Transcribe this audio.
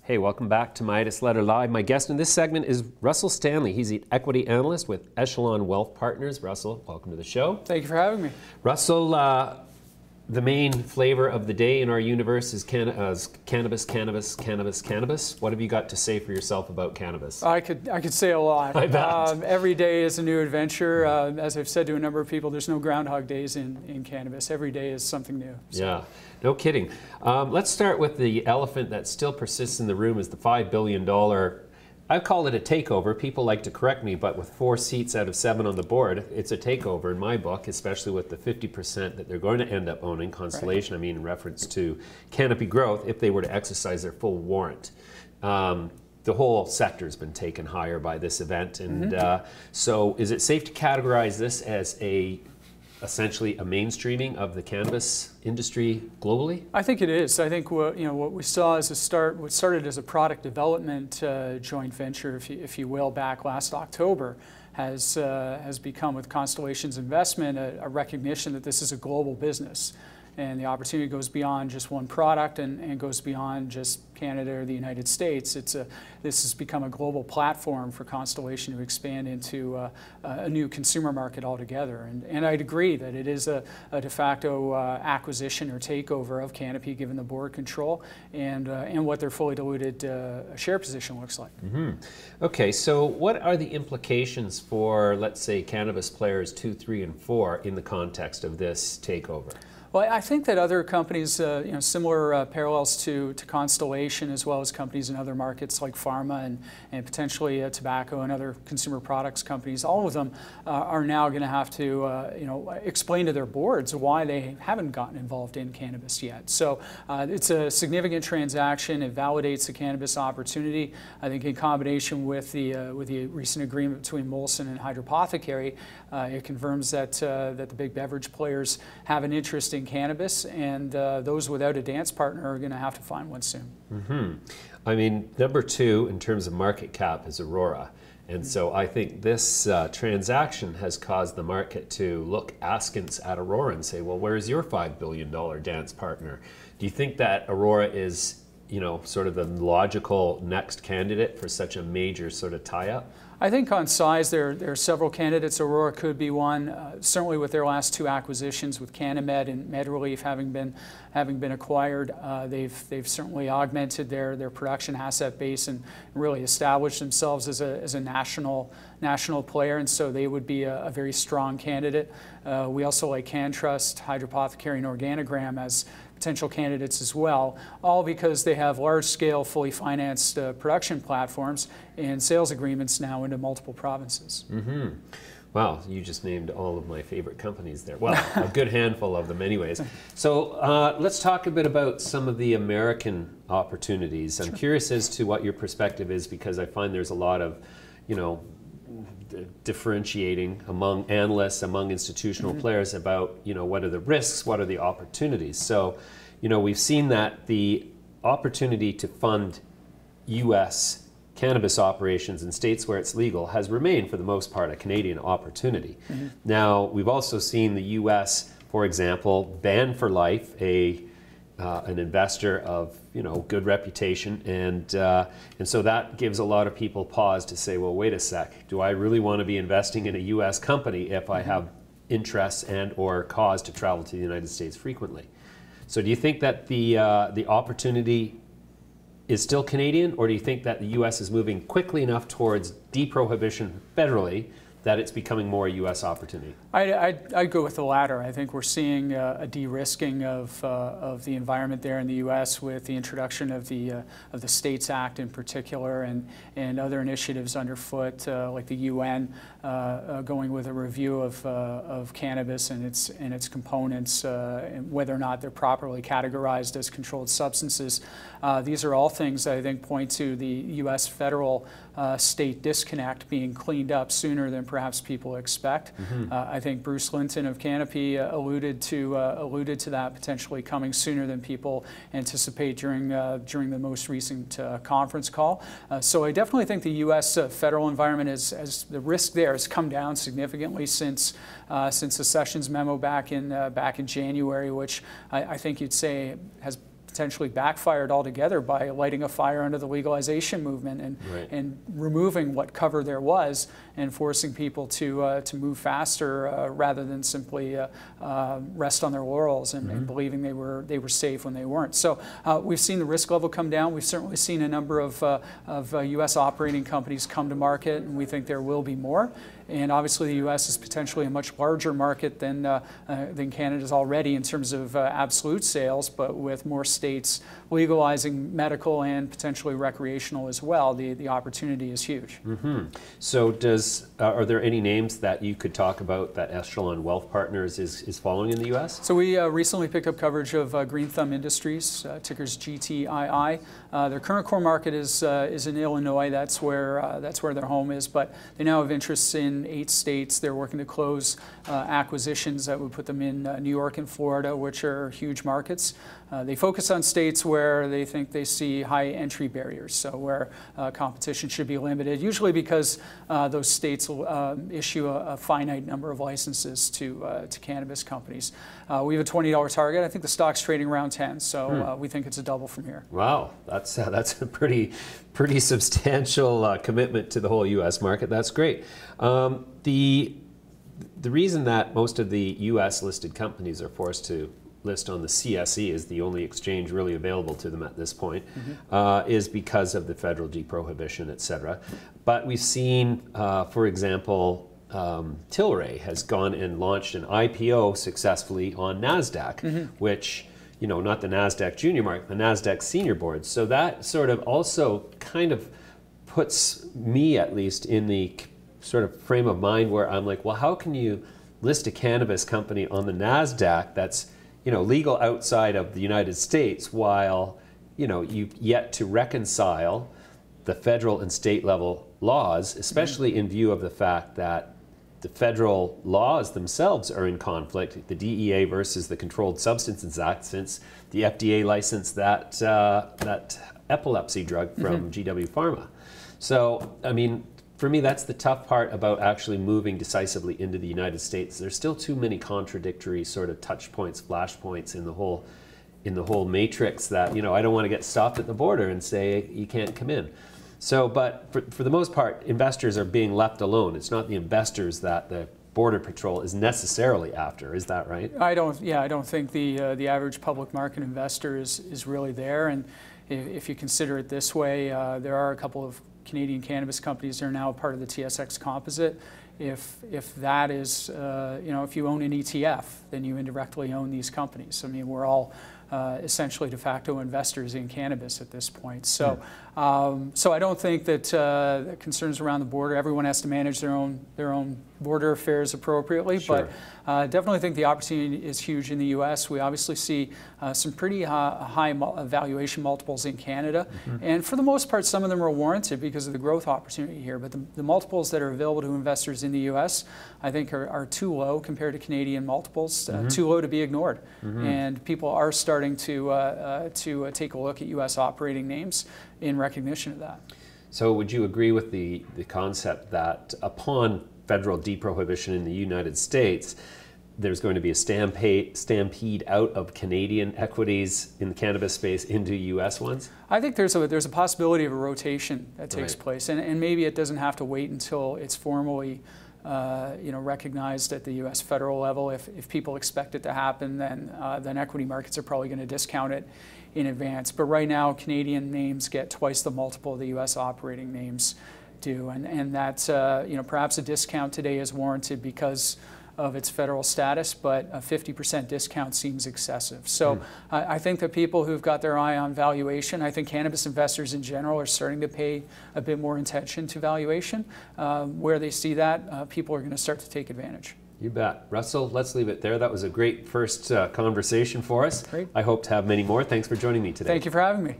Hey, welcome back to Midas Letter Live. My guest in this segment is Russell Stanley. He's the equity analyst with Echelon Wealth Partners. Russell, welcome to the show. Thank you for having me. Russell, the main flavor of the day in our universe is cannabis, cannabis. What have you got to say for yourself about cannabis? I could say a lot. I bet. Every day is a new adventure. As I've said to a number of people, there's no Groundhog Days in cannabis. Every day is something new. So. Yeah, no kidding. Let's start with the elephant that still persists in the room is the $5 billion, I call it a takeover. People like to correct me, but with 4 seats out of 7 on the board, it's a takeover in my book, especially with the 50% that they're going to end up owning, Constellation, right. I mean in reference to Canopy Growth, if they were to exercise their full warrant. The whole sector's been taken higher by this event, and so is it safe to categorize this as essentially a mainstreaming of the cannabis industry globally? I think it is. I think what we saw as what started as a product development joint venture, if you will, back last October, has become, with Constellation's investment, a recognition that this is a global business. And the opportunity goes beyond just one product and goes beyond just Canada or the United States. This has become a global platform for Constellation to expand into a new consumer market altogether. And I'd agree that it is a de facto acquisition or takeover of Canopy, given the board control and what their fully diluted share position looks like. Okay, so what are the implications for, let's say, cannabis players 2, 3, and 4 in the context of this takeover? Well, I think that other companies, similar parallels to Constellation, as well as companies in other markets like pharma and potentially tobacco and other consumer products companies, all of them are now going to have to, explain to their boards why they haven't gotten involved in cannabis yet. So it's a significant transaction. It validates the cannabis opportunity. I think in combination with the recent agreement between Molson and Hydropothecary, it confirms that the big beverage players have an interest in cannabis, and those without a dance partner are going to have to find one soon. I mean, number 2 in terms of market cap is Aurora, and so I think this transaction has caused the market to look askance at Aurora and say, well, where's your $5 billion dance partner? Do you think that Aurora is, sort of the logical next candidate for such a major sort of tie-up? I think on size, there are several candidates. Aurora could be one. Certainly, with their last 2 acquisitions, with CanniMed and MedRelief having been acquired, they've certainly augmented their production asset base and really established themselves as a national player, and so they would be a very strong candidate. We also like CannTrust, Hydropothecary, and OrganiGram as potential candidates as well, all because they have large-scale, fully financed production platforms and sales agreements now into multiple provinces. Wow, you just named all of my favorite companies there. Well, a good handful of them anyways. So let's talk a bit about some of the American opportunities. I'm curious as to what your perspective is, because I find there's a lot of, differentiating among analysts, among institutional players about, what are the risks, what are the opportunities. So, we've seen that the opportunity to fund U.S. cannabis operations in states where it's legal has remained, for the most part, a Canadian opportunity. Now, we've also seen the U.S., for example, ban for life an investor of good reputation, and so that gives a lot of people pause to say, well, wait a sec, do I really want to be investing in a U.S. company if I have interests and or cause to travel to the United States frequently? So do you think that the opportunity is still Canadian, or do you think that the U.S. is moving quickly enough towards deprohibition federally that it's becoming more a U.S. opportunity? I'd go with the latter. I think we're seeing a de-risking of the environment there in the U.S. with the introduction of the States Act in particular, and other initiatives underfoot, like the UN going with a review of cannabis and its components, and whether or not they're properly categorized as controlled substances. These are all things that I think point to the U.S. federal state disconnect being cleaned up sooner than perhaps people expect. I think Bruce Linton of Canopy alluded to that potentially coming sooner than people anticipate during the most recent conference call. So I definitely think the U.S. Federal environment as the risk there has come down significantly since the Sessions memo back in January, which I think you'd say has potentially backfired altogether by lighting a fire under the legalization movement and removing what cover there was and forcing people to move faster rather than simply rest on their laurels and believing they were safe when they weren't. So we've seen the risk level come down. We've certainly seen a number of U.S. operating companies come to market, and we think there will be more. And obviously, the U.S. is potentially a much larger market than Canada's already in terms of absolute sales, but with more states legalizing medical and potentially recreational as well, the opportunity is huge. So are there any names that you could talk about that Echelon Wealth Partners is following in the U.S.? So we recently picked up coverage of Green Thumb Industries, tickers GTII. Their current core market is in Illinois. That's where their home is, but they now have interests in 8 states. They're working to close acquisitions that would put them in New York and Florida, which are huge markets. They focus on states where they think they see high entry barriers, so where competition should be limited, usually because those states will issue a finite number of licenses to cannabis companies. We have a $20 target. I think the stock's trading around 10, so we think it's a double from here. Wow, that's a pretty substantial commitment to the whole U.S. market. That's great. The reason that most of the U.S. listed companies are forced to list on the CSE, is the only exchange really available to them at this point, is because of the federal deprohibition, et cetera. But we've seen, for example, Tilray has gone and launched an IPO successfully on NASDAQ, which, you know, not the NASDAQ junior market, the NASDAQ senior board. So that sort of also kind of puts me, at least, in the sort of frame of mind where I'm like, well, how can you list a cannabis company on the NASDAQ that's, you know, legal outside of the United States, while, you know, you've yet to reconcile the federal and state level laws, especially in view of the fact that the federal laws themselves are in conflict, the DEA versus the Controlled Substances Act, since the FDA licensed that epilepsy drug from GW Pharma. So, I mean, for me, that's the tough part about actually moving decisively into the United States. There's still too many contradictory sort of touch points, flash points in the whole matrix that, you know, I don't want to get stopped at the border and say you can't come in. So, but for the most part, investors are being left alone. It's not the investors that the Border Patrol is necessarily after. Is that right? I don't think the average public market investor is really there. And if you consider it this way, there are a couple of Canadian cannabis companies that are now part of the TSX composite. If that is, you know, if you own an ETF, then you indirectly own these companies. I mean, we're all essentially de facto investors in cannabis at this point. So, so I don't think that concerns around the border, everyone has to manage their own border affairs appropriately. Sure. But definitely think the opportunity is huge in the U.S. We obviously see some pretty high valuation multiples in Canada, and for the most part, some of them are warranted because of the growth opportunity here. But the multiples that are available to investors in the U.S., I think, are too low compared to Canadian multiples, too low to be ignored. And people are starting to take a look at U.S. operating names in recognition of that. So would you agree with the concept that upon federal deprohibition in the United States, there's going to be a stampede out of Canadian equities in the cannabis space into U.S. ones? I think there's a possibility of a rotation that takes place, and maybe it doesn't have to wait until it's formally you know, recognized at the U.S. federal level. If people expect it to happen, then equity markets are probably going to discount it in advance. But right now, Canadian names get twice the multiple the U.S. operating names do, and that's you know, perhaps a discount today is warranted because of its federal status, but a 50% discount seems excessive. So I think that people who've got their eye on valuation, I think cannabis investors in general are starting to pay a bit more attention to valuation. Where they see that, people are going to start to take advantage. You bet. Russell, let's leave it there. That was a great first conversation for us. Great. I hope to have many more. Thanks for joining me today. Thank you for having me.